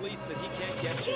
release that he can't get to.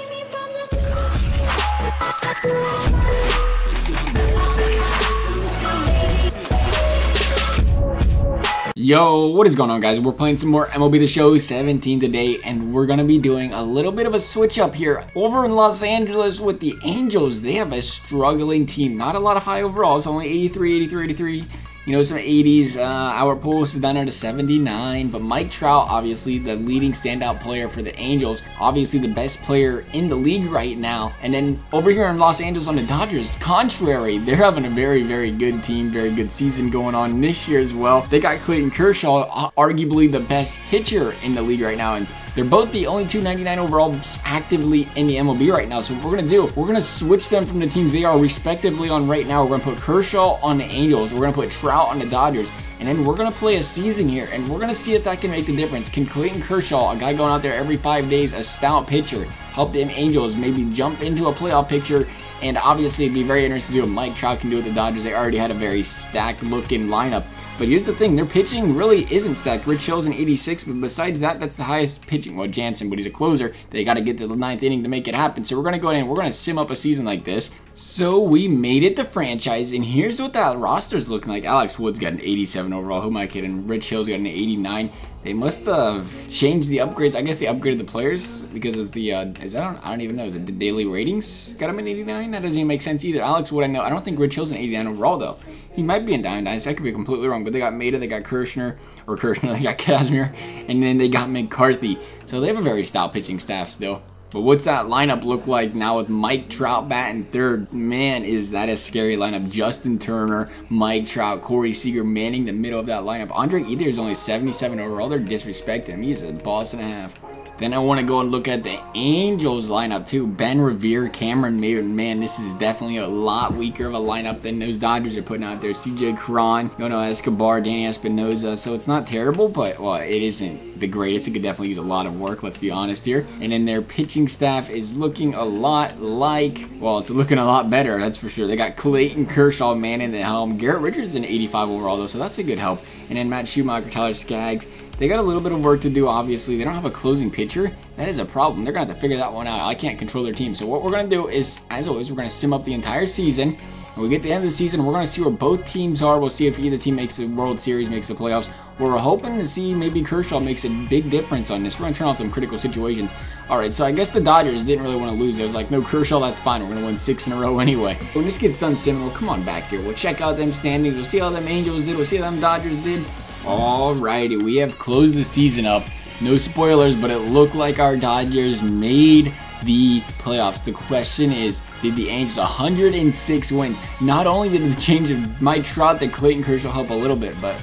Yo, what is going on, guys? We're playing some more MLB The Show 17 today, and we're gonna be doing a little bit of a switch up here over in Los Angeles with the Angels. They have a struggling team, not a lot of high overalls, only 83, 83, 83. You know, some 80s. Our pulse is down there to 79, but Mike Trout, obviously the leading standout player for the Angels, obviously the best player in the league right now. And then over here in Los Angeles on the Dodgers, contrary, they're having a very, very good team, very good season going on this year as well. They got Clayton Kershaw, arguably the best pitcher in the league right now, and they're both the only 299 overalls actively in the MLB right now. So what we're going to do, we're going to switch them from the teams they are respectively on right now. We're going to put Kershaw on the Angels. We're going to put Trout on the Dodgers. And then we're going to play a season here, and we're going to see if that can make the difference. Can Clayton Kershaw, a guy going out there every 5 days, a stout pitcher, help them Angels maybe jump into a playoff picture? And obviously, it'd be very interesting to see what Mike Trout can do with the Dodgers. They already had a very stacked looking lineup. But here's the thing, their pitching really isn't stacked. Rich Hill's an 86, but besides that, that's the highest pitching. Well, Jansen, but he's a closer. They got to get to the 9th inning to make it happen. So we're going to go ahead and we're going to sim up a season like this. So we made it to franchise, and here's what that roster's looking like. Alex Wood's got an 87 overall. Who am I kidding? Rich Hill's got an 89. They must have changed the upgrades. I guess they upgraded the players because of the, I don't even know. Is it the daily ratings got him an 89? That doesn't even make sense either. Alex Wood, I know. I don't think Rich Hill's an 89 overall, though. He might be in Diamond Dynasty. I could be completely wrong. But they got Maeda, they got Kershaw, they got Kazmir, and then they got McCarthy. So they have a very stout pitching staff still. But what's that lineup look like now with Mike Trout batting third? Man, is that a scary lineup. Justin Turner, Mike Trout, Corey Seager manning the middle of that lineup. Andre Ethier is only 77 overall. They're disrespecting him. He's a boss and a half. Then I want to go and look at the Angels lineup too. Ben Revere, Cameron Maybin. Man, this is definitely a lot weaker of a lineup than those Dodgers are putting out there. CJ Cron, Yono Escobar, Danny Espinosa. So it's not terrible, but well, it isn't the greatest. It could definitely use a lot of work, let's be honest here. And then their pitching staff is looking a lot like, well, it's looking a lot better, that's for sure. They got Clayton Kershaw manning the helm. Garrett Richards is an 85 overall though, so that's a good help. And then Matt Schumacher, Tyler Skaggs. They got a little bit of work to do, obviously. They don't have a closing pitcher. That is a problem. They're going to have to figure that one out. I can't control their team. So what we're going to do is, as always, we're going to sim up the entire season. And we get to the end of the season, we're going to see where both teams are. We'll see if either team makes the World Series, makes the playoffs. We're hoping to see maybe Kershaw makes a big difference on this. We're going to turn off them critical situations. All right, so I guess the Dodgers didn't really want to lose. It was like, no, Kershaw, that's fine. We're going to win 6 in a row anyway. When this gets done simming, we'll come on back here. We'll check out them standings. We'll see how them Angels did. We'll see how them Dodgers did. Alrighty, we have closed the season up. No spoilers, but it looked like our Dodgers made the playoffs. The question is, did the Angels 106 wins? Not only did the change of Mike Trout to Clayton Kershaw help a little bit, but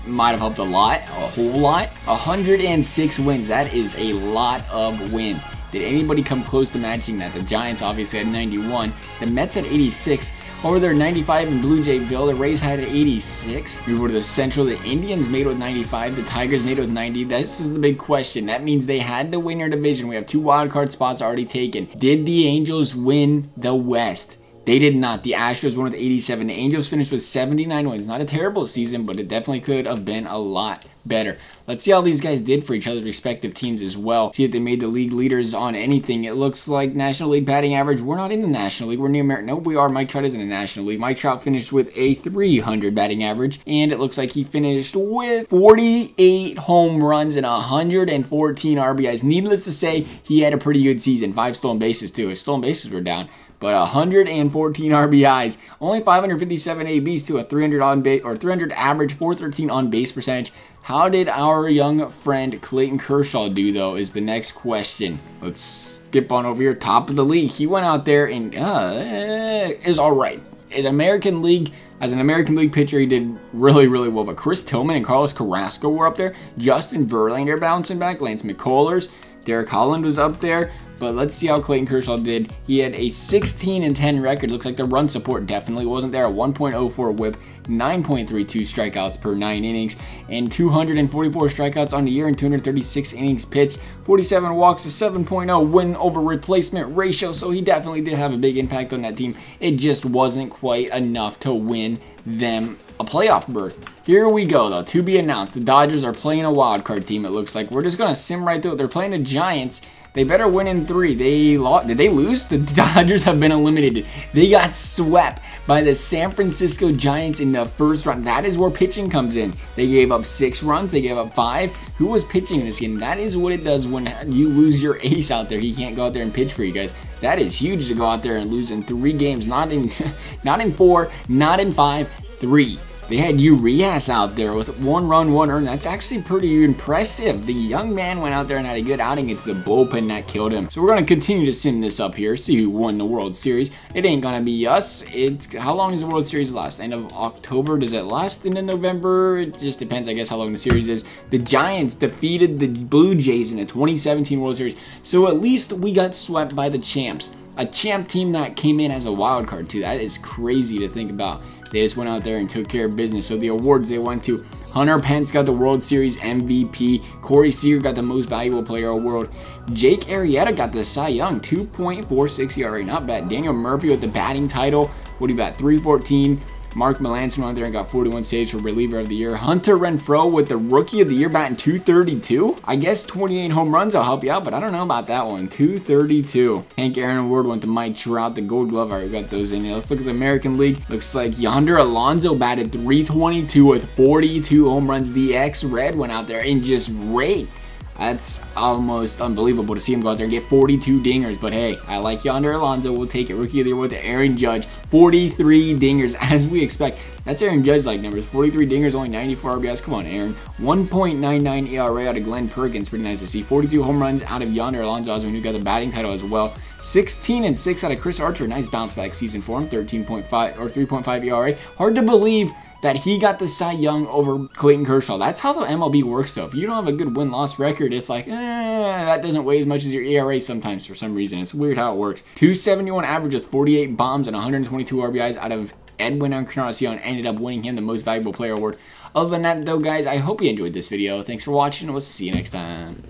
might have helped a lot, a whole lot. 106 wins, that is a lot of wins. Did anybody come close to matching that? The Giants obviously had 91. The Mets had 86. Over there, 95 in Blue Jayville. The Rays had 86. We go to the Central. The Indians made it with 95. The Tigers made it with 90. This is the big question. That means they had to win their division. We have 2 wildcard spots already taken. Did the Angels win the West? They did not. The Astros won with 87. The Angels finished with 79 wins. Not a terrible season, but it definitely could have been a lot better. Let's see how these guys did for each other's respective teams as well. See if they made the league leaders on anything. It looks like National League batting average. We're not in the National League. We're near American. No, we are. Mike Trout is in the National League. Mike Trout finished with a 300 batting average, and it looks like he finished with 48 home runs and 114 RBIs. Needless to say, he had a pretty good season. 5 stolen bases too. His stolen bases were down, but 114 RBIs, only 557 ABs to a 300 on base or 300 average, 413 on base percentage. How did our young friend Clayton Kershaw do though is the next question. Let's skip on over here. Top of the league. He went out there and is all right. As an American League pitcher, he did really, really well. But Chris Tillman and Carlos Carrasco were up there. Justin Verlander bouncing back. Lance McCullers. Derek Holland was up there. But let's see how Clayton Kershaw did. He had a 16-10 record. Looks like the run support definitely wasn't there. A 1.04 whip, 9.32 strikeouts per 9 innings, and 244 strikeouts on the year and 236 innings pitched. 47 walks, a 7.0 win over replacement ratio. So he definitely did have a big impact on that team. It just wasn't quite enough to win them a playoff berth. Here we go though, to be announced. The Dodgers are playing a wild card team, it looks like. We're just going to sim right through it. They're playing the Giants. They better win in 3. They lost. Did they lose? The Dodgers have been eliminated. They got swept by the San Francisco Giants in the first round. That is where pitching comes in. They gave up 6 runs. They gave up 5. Who was pitching in this game? That is what it does when you lose your ace out there. He can't go out there and pitch for you guys. That is huge to go out there and lose in 3 games. Not in 4, not in 5, 3. They had Urias out there with 1 run, 1 earned. That's actually pretty impressive. The young man went out there and had a good outing. It's the bullpen that killed him. So we're going to continue to sim this up here, see who won the World Series. It ain't going to be us. How long does the World Series last? End of October? Does it last into November? It just depends, I guess, how long the series is. The Giants defeated the Blue Jays in a 2017 World Series. So at least we got swept by the champs. A champ team that came in as a wild card too. That is crazy to think about. They just went out there and took care of business. So the awards they went to: Hunter Pence got the World Series MVP. Corey Seager got the Most Valuable Player Award. Jake Arrieta got the Cy Young, 2.46 ERA, not bad. Daniel Murphy with the batting title. What do you bat? 314. Mark Melancon went out there and got 41 saves for reliever of the year. Hunter Renfroe with the Rookie of the Year batting 232. I guess 28 home runs will help you out, but I don't know about that one. 232. Hank Aaron Award went to Mike Trout, the Gold Glove. I already got those in here. Let's look at the American League. Looks like Yonder Alonso batted 322 with 42 home runs. The ex-Red went out there and just raked. That's almost unbelievable to see him go out there and get 42 dingers. But hey, I like Yonder Alonso. We'll take it. Rookie of the Year with Aaron Judge. 43 dingers as we expect. That's Aaron Judge-like numbers. 43 dingers, only 94 RBIs. Come on, Aaron. 1.99 ERA out of Glenn Perkins. Pretty nice to see. 42 home runs out of Yonder Alonso, as we knew got the batting title as well. 16-6 out of Chris Archer. Nice bounce back season for him. 13.5 or 3.5 ERA. Hard to believe that he got the Cy Young over Clayton Kershaw. That's how the MLB works though. If you don't have a good win-loss record, it's like, that doesn't weigh as much as your ERA sometimes for some reason. It's weird how it works. 271 average with 48 bombs and 122 RBIs out of Edwin Encarnacion ended up winning him the Most Valuable Player Award. Other than that though, guys, I hope you enjoyed this video. Thanks for watching, and we'll see you next time.